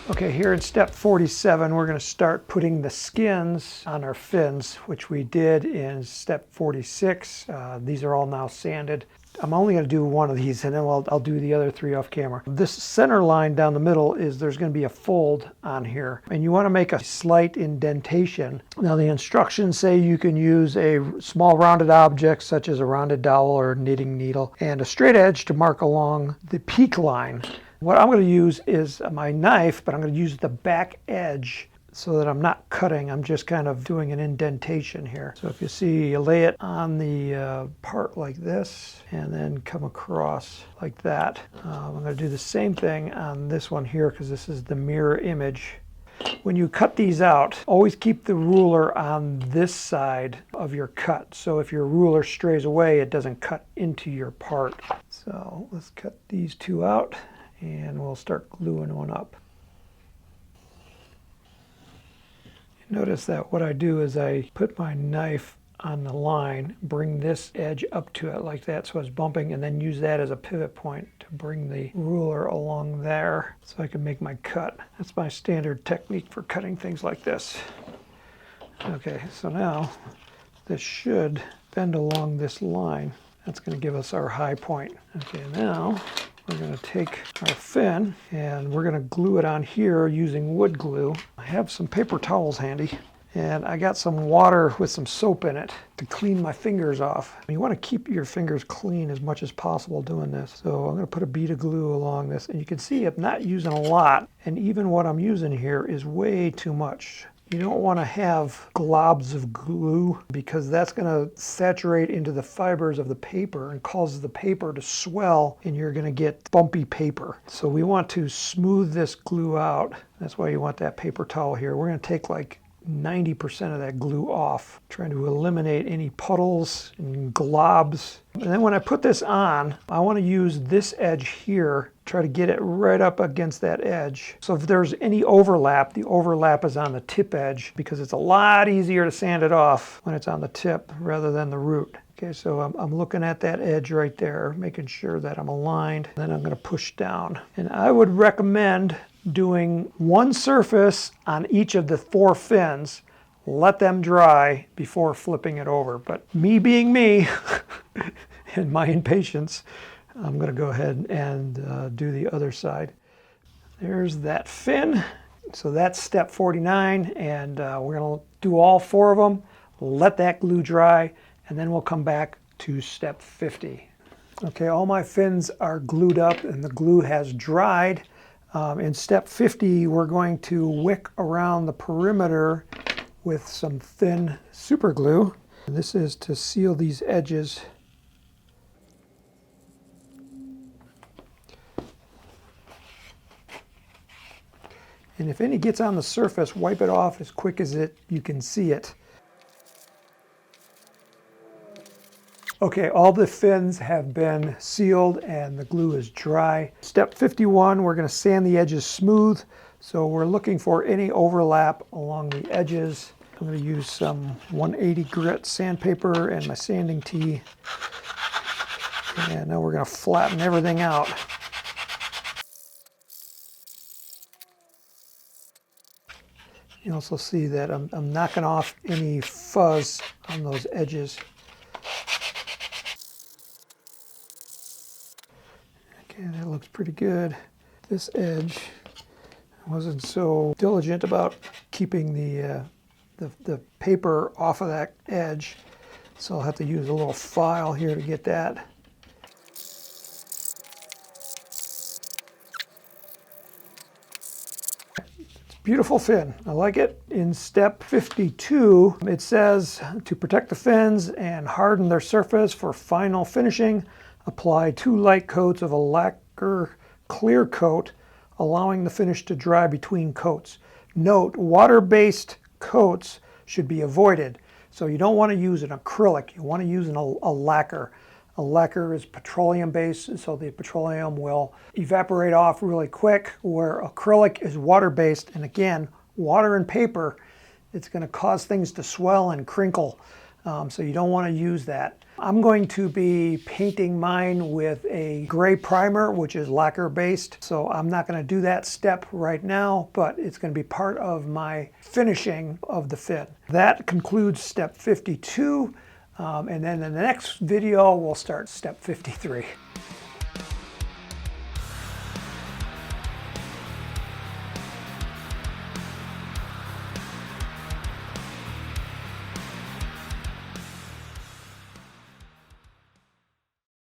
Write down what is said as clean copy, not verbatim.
Okay, here in step 47, we're going to start putting the skins on our fins, which we did in step 46. These are all now sanded. I'm only going to do one of these, and then I'll do the other three off camera. This center line down the middle is there's going to be a fold on here, and you want to make a slight indentation. Now the instructions say you can use a small rounded object such as a rounded dowel or knitting needle and a straight edge to mark along the peak line. What I'm going to use is my knife, but I'm going to use the back edge so that I'm not cutting. I'm just kind of doing an indentation here. So if you see, you lay it on the part like this and then come across like that. I'm going to do the same thing on this one here because this is the mirror image. When you cut these out, always keep the ruler on this side of your cut. So if your ruler strays away, it doesn't cut into your part. So let's cut these two out. And we'll start gluing one up. Notice that what I do is I put my knife on the line, bring this edge up to it like that so it's bumping, and then use that as a pivot point to bring the ruler along there so I can make my cut. That's my standard technique for cutting things like this. Okay, so now this should bend along this line. That's going to give us our high point. Okay, now we're going to take our fin and we're going to glue it on here using wood glue. I have some paper towels handy and I got some water with some soap in it to clean my fingers off. You want to keep your fingers clean as much as possible doing this. So I'm going to put a bead of glue along this, and you can see I'm not using a lot, and even what I'm using here is way too much. You don't want to have globs of glue because that's going to saturate into the fibers of the paper and causes the paper to swell, and you're going to get bumpy paper. So we want to smooth this glue out. That's why you want that paper towel here. We're going to take like 90% of that glue off, trying to eliminate any puddles and globs. And then when I put this on, I want to use this edge here, try to get it right up against that edge. So if there's any overlap, the overlap is on the tip edge because it's a lot easier to sand it off when it's on the tip rather than the root. Okay, so I'm looking at that edge right there, making sure that I'm aligned. Then I'm going to push down. And I would recommend doing one surface on each of the 4 fins. Let them dry before flipping it over. But me being me and my impatience, I'm going to go ahead and do the other side. There's that fin. So that's step 49, and we're going to do all 4 of them, let that glue dry, and then we'll come back to step 50. Okay, all my fins are glued up and the glue has dried. In step 50, we're going to wick around the perimeter with some thin super glue. This is to seal these edges. And if any gets on the surface, wipe it off as quick as you can see it. Okay, all the fins have been sealed and the glue is dry. Step 51, we're going to sand the edges smooth. So we're looking for any overlap along the edges. I'm going to use some 180 grit sandpaper and my sanding tee. And now we're going to flatten everything out. You also see that I'm knocking off any fuzz on those edges. Okay, that looks pretty good. This edge, I wasn't so diligent about keeping the paper off of that edge, so I'll have to use a little file here to get that. Beautiful fin, I like it. In step 52, it says to protect the fins and harden their surface for final finishing, apply 2 light coats of a lacquer clear coat, allowing the finish to dry between coats. Note, water-based coats should be avoided. So you don't want to use an acrylic, you want to use a lacquer. A lacquer is petroleum-based, so the petroleum will evaporate off really quick, where acrylic is water-based, and again, water and paper, it's going to cause things to swell and crinkle. So you don't want to use that. I'm going to be painting mine with a gray primer, which is lacquer based. So I'm not going to do that step right now, but it's going to be part of my finishing of the fin. That concludes step 52. And then in the next video, we'll start step 53.